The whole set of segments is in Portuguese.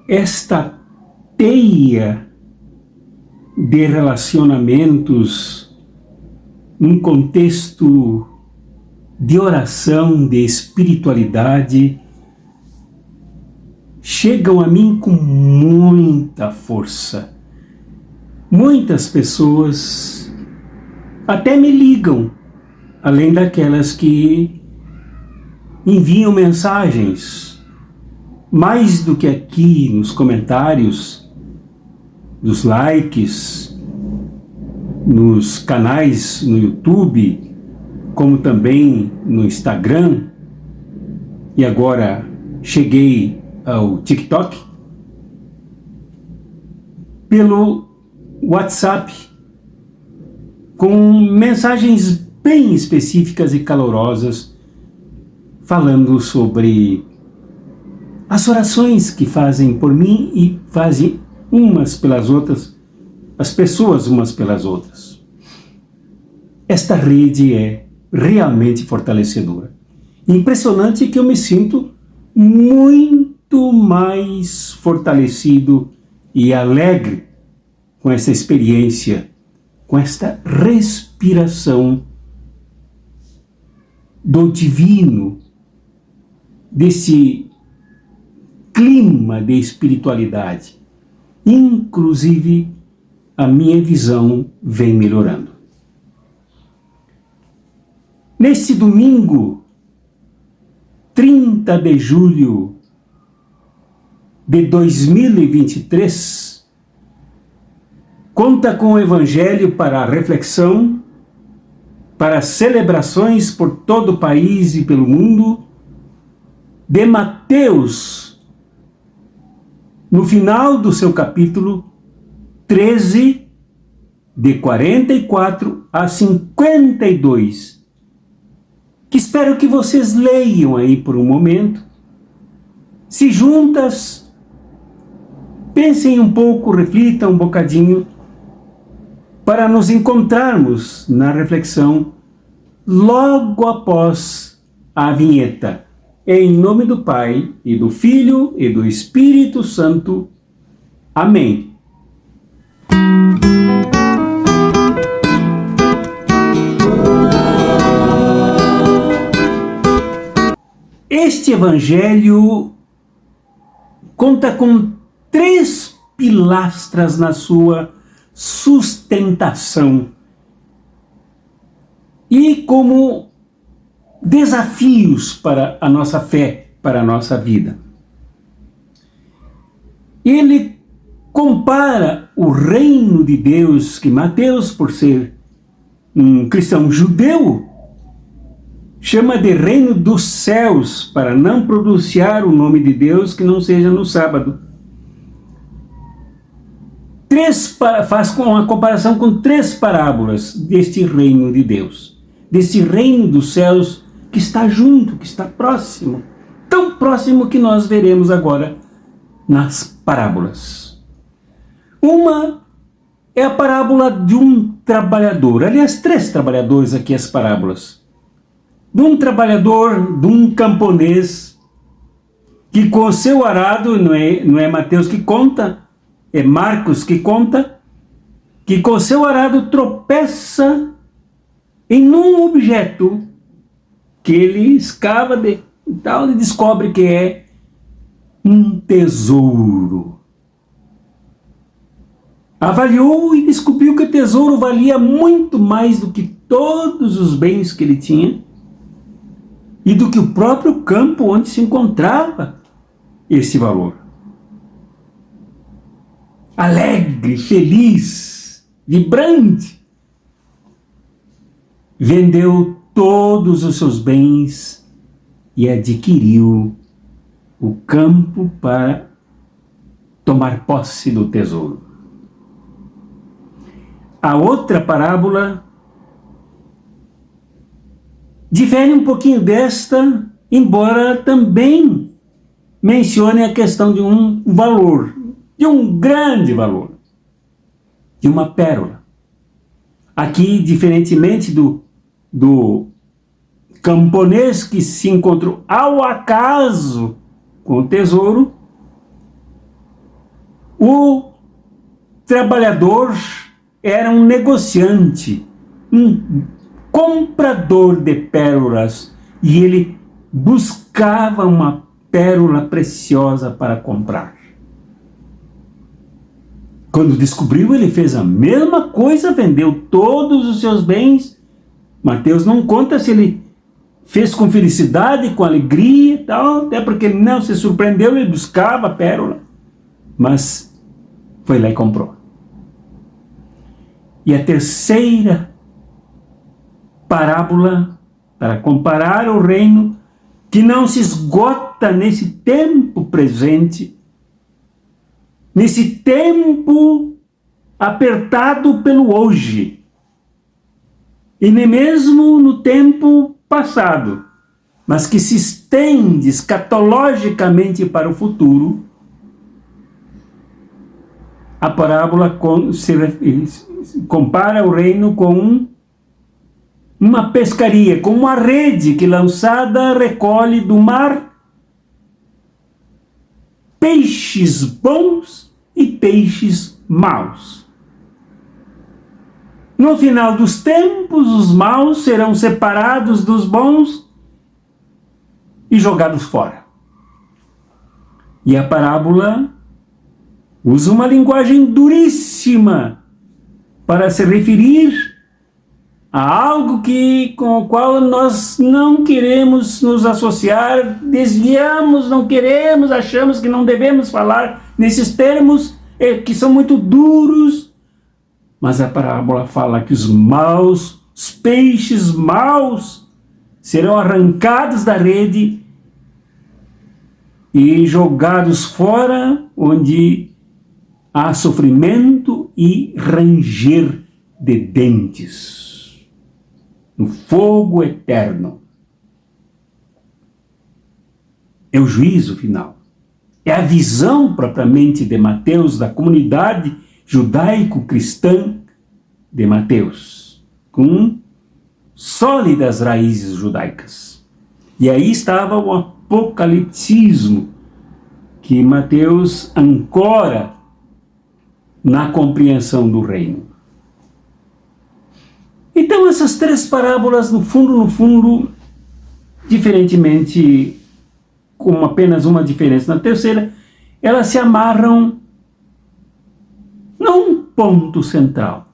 esta teia de relacionamentos num contexto de oração, de espiritualidade, chegam a mim com muita força. Muitas pessoas até me ligam, além daquelas que enviam mensagens, mais do que aqui nos comentários, nos likes, nos canais no YouTube, como também no Instagram, e agora cheguei ao TikTok, pelo WhatsApp, com mensagens bem específicas e calorosas, falando sobre as orações que fazem por mim e fazem umas pelas outras, as pessoas umas pelas outras. Esta rede é realmente fortalecedora. Impressionante que eu me sinto muito mais fortalecido e alegre com essa experiência, com esta respiração do divino, desse clima de espiritualidade. Inclusive, a minha visão vem melhorando. Neste domingo, 30 de julho de 2023, conta com o Evangelho para a reflexão, para celebrações por todo o país e pelo mundo, de Mateus, no final do seu capítulo 13, de 44 a 52, que espero que vocês leiam aí por um momento. Se juntas, pensem um pouco, reflitam um bocadinho, para nos encontrarmos na reflexão logo após a vinheta. Em nome do Pai, e do Filho, e do Espírito Santo. Amém. Este Evangelho conta com 3 pilastras na sua sustentação e como desafios para a nossa fé, para a nossa vida. Ele compara o reino de Deus, que Mateus, por ser um cristão judeu, chama de reino dos céus, para não pronunciar o nome de Deus que não seja no sábado. Faz uma comparação com 3 parábolas deste reino de Deus, deste reino dos céus que está junto, que está próximo, tão próximo que nós veremos agora nas parábolas. Uma é a parábola de um trabalhador, aliás, 3 trabalhadores aqui as parábolas. De um trabalhador, de um camponês, que com o seu arado, não é Mateus que conta, é Marcos que conta, que com o seu arado tropeça em um objeto que ele escava e tal, ele descobre que é um tesouro. Avaliou e descobriu que o tesouro valia muito mais do que todos os bens que ele tinha e do que o próprio campo onde se encontrava esse valor. Alegre, feliz, vibrante, vendeu todos os seus bens e adquiriu o campo para tomar posse do tesouro. A outra parábola difere um pouquinho desta, embora também mencione a questão de um valor, de um grande valor, de uma pérola. Aqui, diferentemente do camponês que se encontrou ao acaso com o tesouro, O trabalhador era um negociante, um comprador de pérolas, e ele buscava uma pérola preciosa para comprar. Quando descobriu, ele fez a mesma coisa, vendeu todos os seus bens. Mateus não conta se ele fez com felicidade, com alegria e tal, até porque ele não se surpreendeu, ele buscava a pérola, mas foi lá e comprou. E a terceira parábola, para comparar o reino, que não se esgota nesse tempo presente, nesse tempo apertado pelo hoje, e nem mesmo no tempo passado, mas que se estende escatologicamente para o futuro. A parábola compara o reino com uma pescaria, com uma rede que, lançada, recolhe do mar peixes bons e peixes maus. No final dos tempos, os maus serão separados dos bons e jogados fora. E a parábola usa uma linguagem duríssima para se referir a algo com o qual nós não queremos nos associar, desviamos, não queremos, achamos que não devemos falar nesses termos que são muito duros. Mas a parábola fala que os maus, os peixes maus, serão arrancados da rede e jogados fora, onde há sofrimento e ranger de dentes, no fogo eterno. É o juízo final. É a visão propriamente de Mateus da comunidade judaico-cristã de Mateus, com sólidas raízes judaicas. E aí estava o apocalipsismo que Mateus ancora na compreensão do reino. Então essas três parábolas, no fundo, diferentemente, com apenas uma diferença na terceira, elas se amarram num ponto central,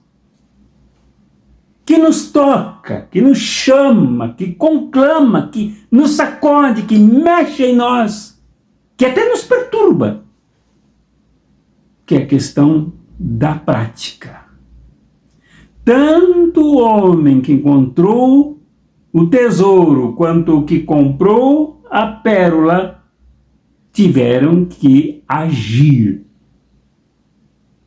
que nos toca, que nos chama, que conclama, que nos sacode, que mexe em nós, que até nos perturba, que é a questão da prática. Tanto o homem que encontrou o tesouro quanto o que comprou a pérola tiveram que agir,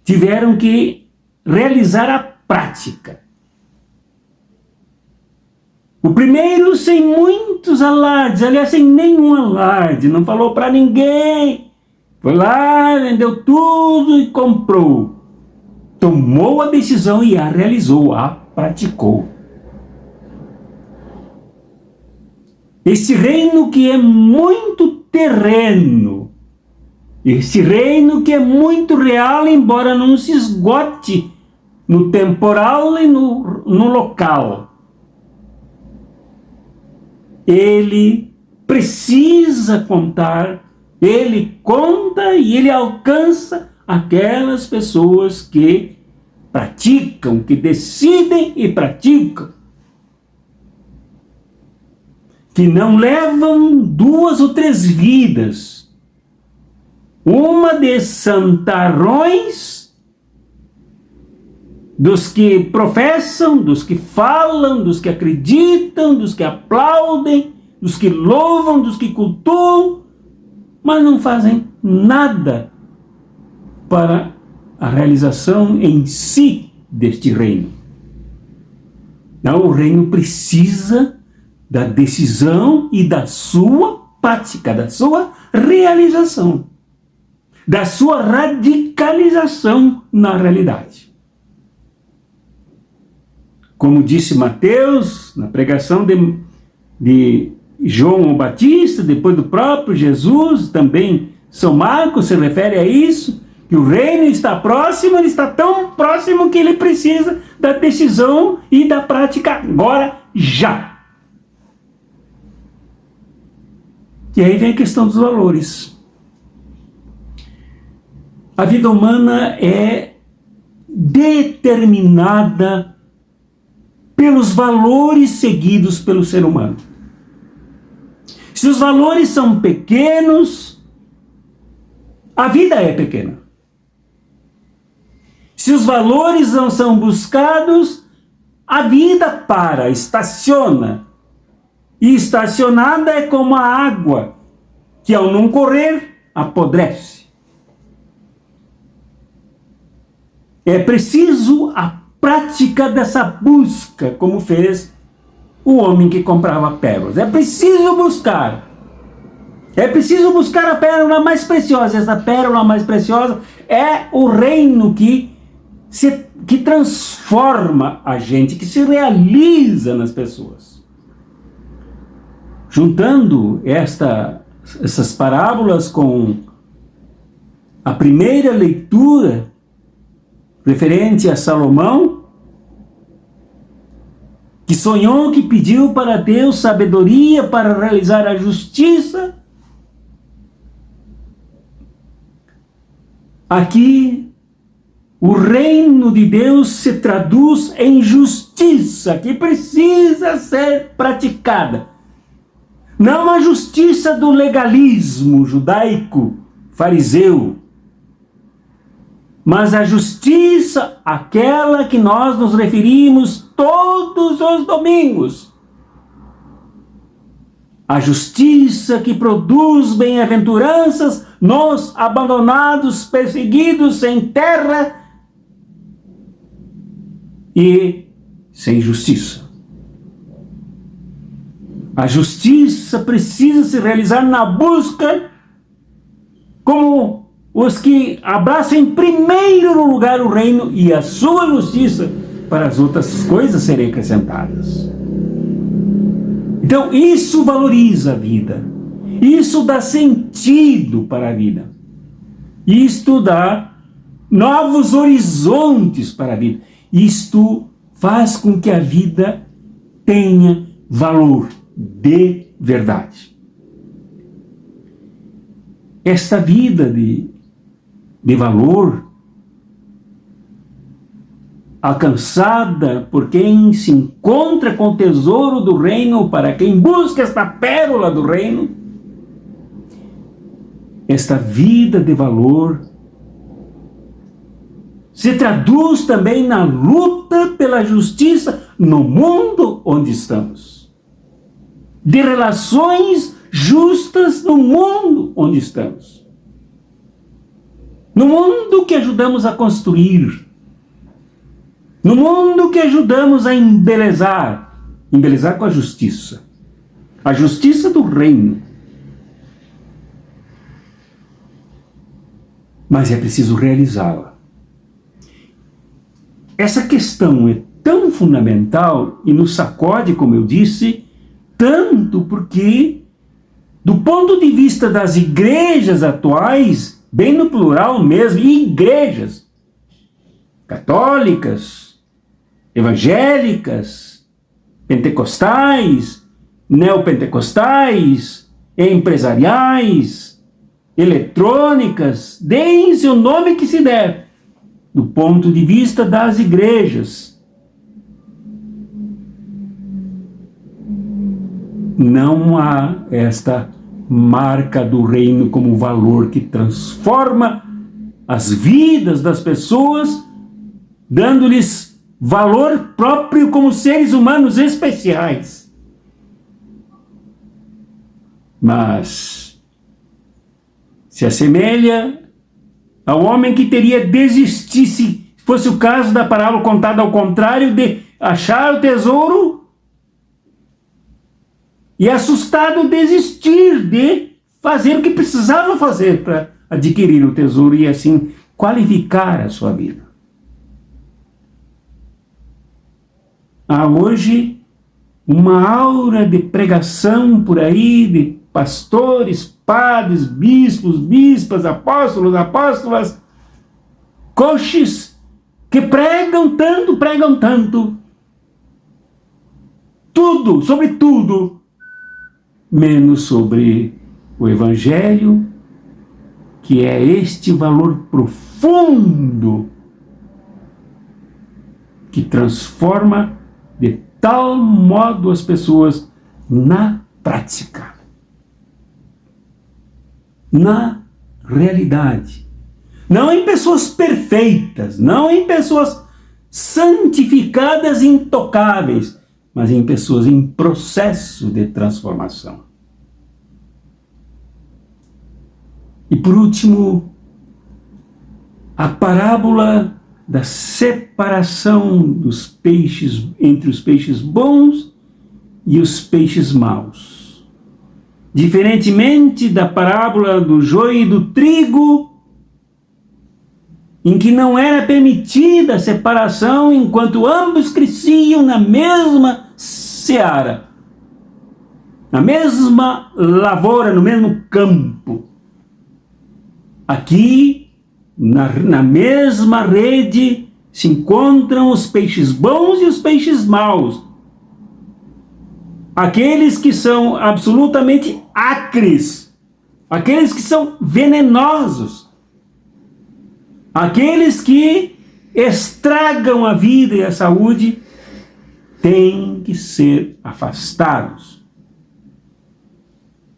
tiveram que realizar a prática. O primeiro, sem muitos alardes, aliás, sem nenhum alarde, não falou para ninguém, foi lá, vendeu tudo e comprou. Tomou a decisão e a realizou, a praticou. Esse reino que é muito terreno, esse reino que é muito real, embora não se esgote no temporal e no local. Ele precisa contar, ele conta e ele alcança aquelas pessoas que praticam, que decidem e praticam, que não levam 2 ou 3 vidas, uma de santarrões, dos que professam, dos que falam, dos que acreditam, dos que aplaudem, dos que louvam, dos que cultuam, mas não fazem nada para a realização em si deste reino. Não, o reino precisa da decisão e da sua prática, da sua realização, da sua radicalização na realidade. Como disse Mateus, na pregação de João o Batista, depois do próprio Jesus, também São Marcos se refere a isso, que o reino está próximo, ele está tão próximo que ele precisa da decisão e da prática agora, já. E aí vem a questão dos valores. A vida humana é determinada pelos valores seguidos pelo ser humano. Se os valores são pequenos, a vida é pequena. Se os valores não são buscados, a vida para, estaciona. E estacionada é como a água, que ao não correr, apodrece. É preciso a prática dessa busca, como fez o homem que comprava pérolas. É preciso buscar. É preciso buscar a pérola mais preciosa. Essa pérola mais preciosa é o reino que transforma a gente, que se realiza nas pessoas. Juntando essas parábolas com a primeira leitura referente a Salomão, que sonhou, que pediu para Deus sabedoria para realizar a justiça. Aqui, o reino de Deus se traduz em justiça, que precisa ser praticada. Não a justiça do legalismo judaico, fariseu, mas a justiça, aquela que nós nos referimos todos os domingos. A justiça que produz bem-aventuranças nos abandonados, perseguidos, sem terra e sem justiça. A justiça precisa se realizar na busca como os que abraçam em primeiro lugar o reino e a sua justiça, para as outras coisas serem acrescentadas. Então isso valoriza a vida, isso dá sentido para a vida, isto dá novos horizontes para a vida, isto faz com que a vida tenha valor de verdade. Esta vida de valor, alcançada por quem se encontra com o tesouro do reino, para quem busca esta pérola do reino, esta vida de valor se traduz também na luta pela justiça no mundo onde estamos, de relações justas no mundo onde estamos. No mundo que ajudamos a construir, no mundo que ajudamos a embelezar com a justiça do reino. Mas é preciso realizá-la. Essa questão é tão fundamental e nos sacode, como eu disse, tanto porque, do ponto de vista das igrejas atuais, bem no plural mesmo, igrejas católicas, evangélicas, pentecostais, neopentecostais, empresariais, eletrônicas, deem-se o nome que se der, do ponto de vista das igrejas, não há esta marca do reino como valor que transforma as vidas das pessoas, dando-lhes valor próprio como seres humanos especiais. Mas se assemelha ao homem que teria desistido, se fosse o caso da parábola contada ao contrário, de achar o tesouro e, assustado, desistir de fazer o que precisava fazer para adquirir o tesouro e assim qualificar a sua vida. Há hoje uma aura de pregação por aí, de pastores, padres, bispos, bispas, apóstolos, apóstolas, coaches que pregam tanto, tudo, sobre tudo, menos sobre o Evangelho, que é este valor profundo que transforma de tal modo as pessoas na prática, na realidade. Não em pessoas perfeitas, não em pessoas santificadas e intocáveis, mas em pessoas em processo de transformação. E por último, a parábola da separação dos peixes entre os peixes bons e os peixes maus. Diferentemente da parábola do joio e do trigo, em que não era permitida a separação enquanto ambos cresciam na mesma seara, na mesma lavoura, no mesmo campo. Aqui, na mesma rede, se encontram os peixes bons e os peixes maus. Aqueles que são absolutamente acres, aqueles que são venenosos, aqueles que estragam a vida e a saúde, têm que ser afastados.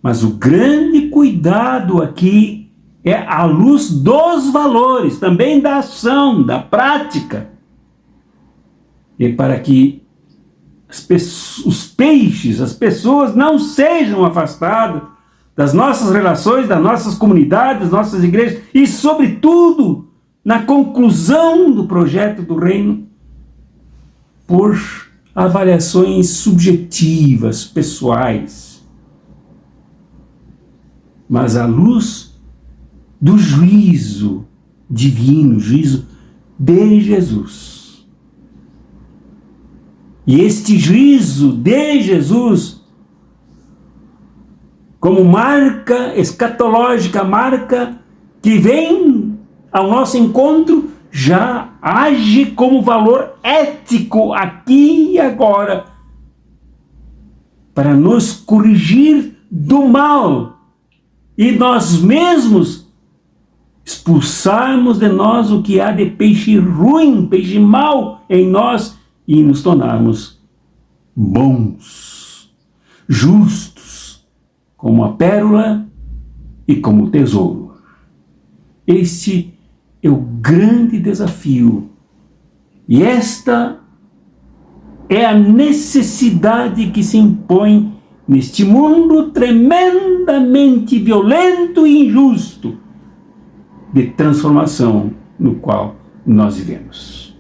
Mas o grande cuidado aqui é a luz dos valores, também da ação, da prática. E para que os peixes, as pessoas não sejam afastadas das nossas relações, das nossas comunidades, das nossas igrejas e, sobretudo, na conclusão do projeto do reino, por avaliações subjetivas, pessoais. Mas à luz do juízo divino, juízo de Jesus. E este juízo de Jesus, como marca escatológica, marca que vem ao nosso encontro, já age como valor ético aqui e agora, para nos corrigir do mal e nós mesmos expulsarmos de nós o que há de peixe ruim, peixe mau em nós e nos tornarmos bons, justos, como a pérola e como o tesouro. Este é o grande desafio e esta é a necessidade que se impõe neste mundo tremendamente violento e injusto de transformação no qual nós vivemos.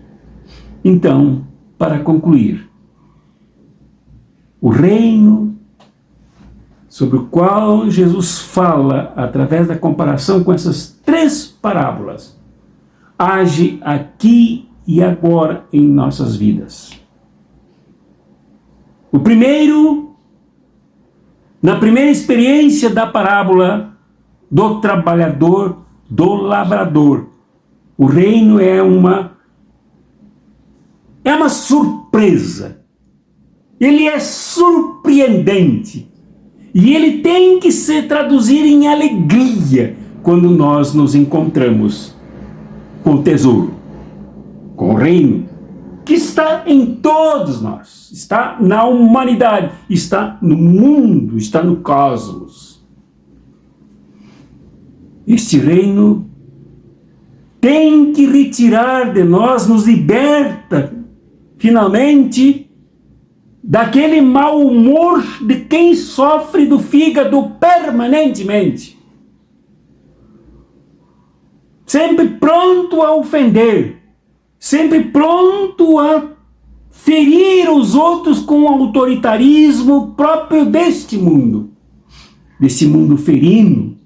Então, para concluir, o reino sobre o qual Jesus fala através da comparação com essas 3 parábolas age aqui e agora em nossas vidas. O primeiro, na primeira experiência da parábola do trabalhador, do lavrador, o reino é uma surpresa. Ele é surpreendente. E ele tem que se traduzir em alegria quando nós nos encontramos com o tesouro, com o reino, que está em todos nós, está na humanidade, está no mundo, está no cosmos. Este reino tem que retirar de nós, nos liberta, finalmente, daquele mau humor de quem sofre do fígado permanentemente. Sempre pronto a ofender, sempre pronto a ferir os outros com o autoritarismo próprio deste mundo ferino,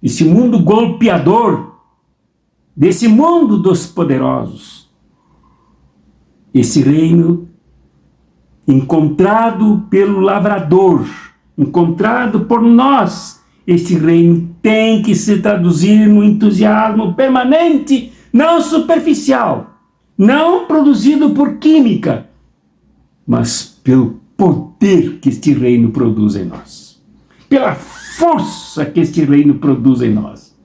desse mundo golpeador, desse mundo dos poderosos. Esse reino encontrado pelo lavrador, encontrado por nós, este reino tem que se traduzir no entusiasmo permanente não superficial, não produzido por química, mas pelo poder que este reino produz em nós, pela força que este reino produz em nós,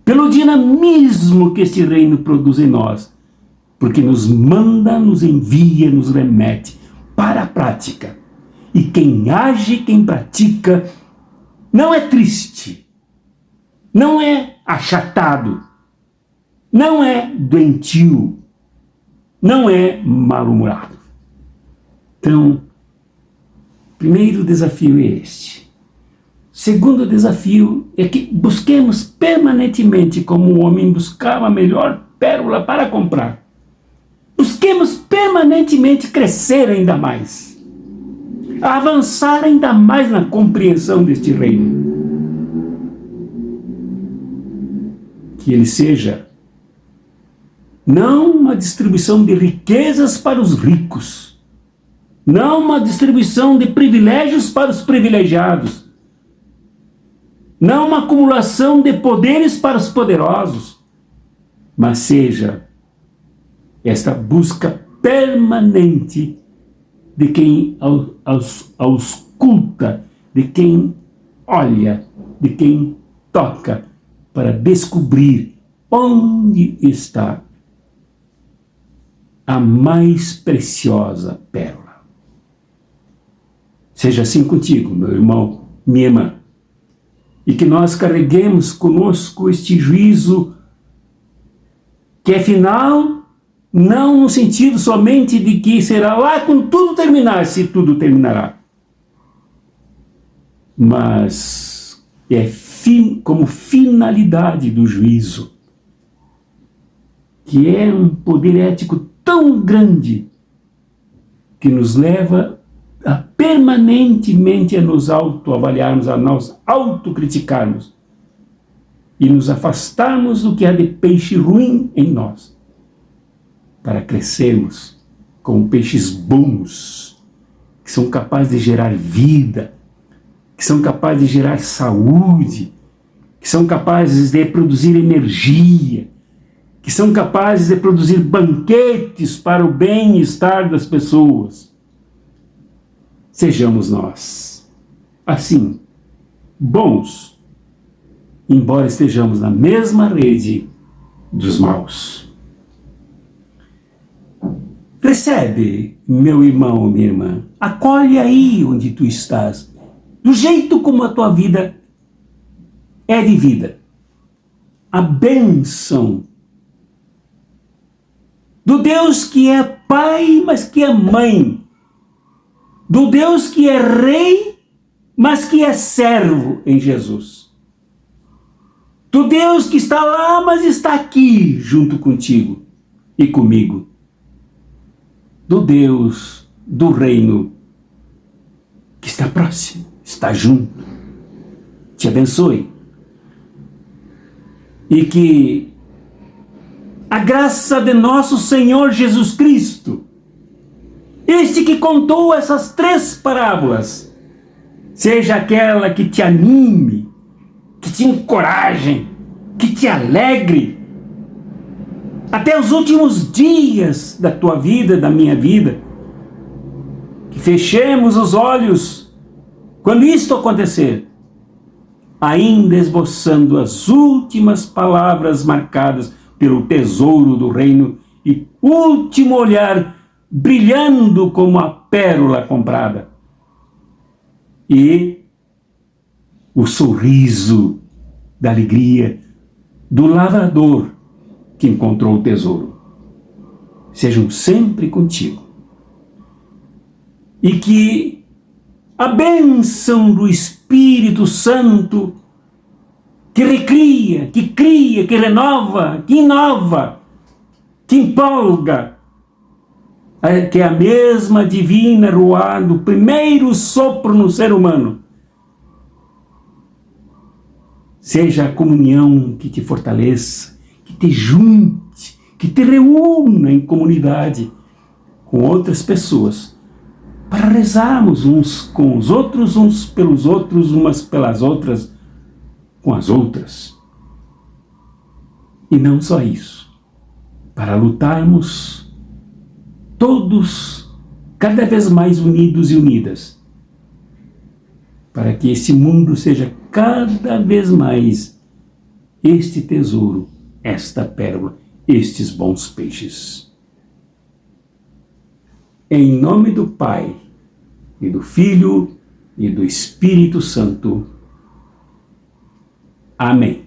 pelo dinamismo que este reino produz em nós, porque nos manda, nos envia, nos remete para a prática. E quem age, quem pratica, não é triste, não é achatado, não é doentio, não é mal-humorado. Então, primeiro desafio é este. Segundo desafio é que busquemos permanentemente, como o homem buscava a melhor pérola para comprar. Busquemos permanentemente crescer ainda mais, avançar ainda mais na compreensão deste reino. Que ele seja não uma distribuição de riquezas para os ricos, não uma distribuição de privilégios para os privilegiados, não uma acumulação de poderes para os poderosos, mas seja esta busca permanente de quem ausculta, de quem olha, de quem toca, para descobrir onde está a mais preciosa pérola. Seja assim contigo, meu irmão, minha irmã, e que nós carreguemos conosco este juízo que é final, não no sentido somente de que será lá quando tudo terminar, se tudo terminará, mas é como finalidade do juízo, que é um poder ético tão grande que nos leva a permanentemente a nos autoavaliarmos, a nos autocriticarmos e nos afastarmos do que há de peixe ruim em nós, para crescermos como peixes bons, que são capazes de gerar vida, que são capazes de gerar saúde, que são capazes de produzir energia, que são capazes de produzir banquetes para o bem-estar das pessoas. Sejamos nós, assim, bons, embora estejamos na mesma rede dos maus. Recebe, meu irmão, minha irmã, acolhe aí onde tu estás, do jeito como a tua vida é vivida. A bênção do Deus que é Pai, mas que é Mãe. Do Deus que é Rei, mas que é servo em Jesus. Do Deus que está lá, mas está aqui junto contigo e comigo. Do Deus do reino que está próximo, está junto. Te abençoe. E que a graça de nosso Senhor Jesus Cristo, este que contou essas 3 parábolas, seja aquela que te anime, que te encoraje, que te alegre, até os últimos dias da tua vida, da minha vida. Que fechemos os olhos quando isto acontecer, ainda esboçando as últimas palavras marcadas pelo tesouro do reino e último olhar brilhando como a pérola comprada. E o sorriso da alegria do lavrador que encontrou o tesouro. Sejam sempre contigo. E que a bênção do Espírito Santo, que recria, que cria, que renova, que inova, que empolga, que é a mesma divina ruá do primeiro sopro no ser humano, seja a comunhão que te fortaleça, que te junte, que te reúna em comunidade com outras pessoas, para rezarmos uns com os outros, uns pelos outros, umas pelas outras, com as outras. E não só isso, para lutarmos todos cada vez mais unidos e unidas, para que esse mundo seja cada vez mais este tesouro, esta pérola, estes bons peixes. Em nome do Pai, e do Filho, e do Espírito Santo. Amém.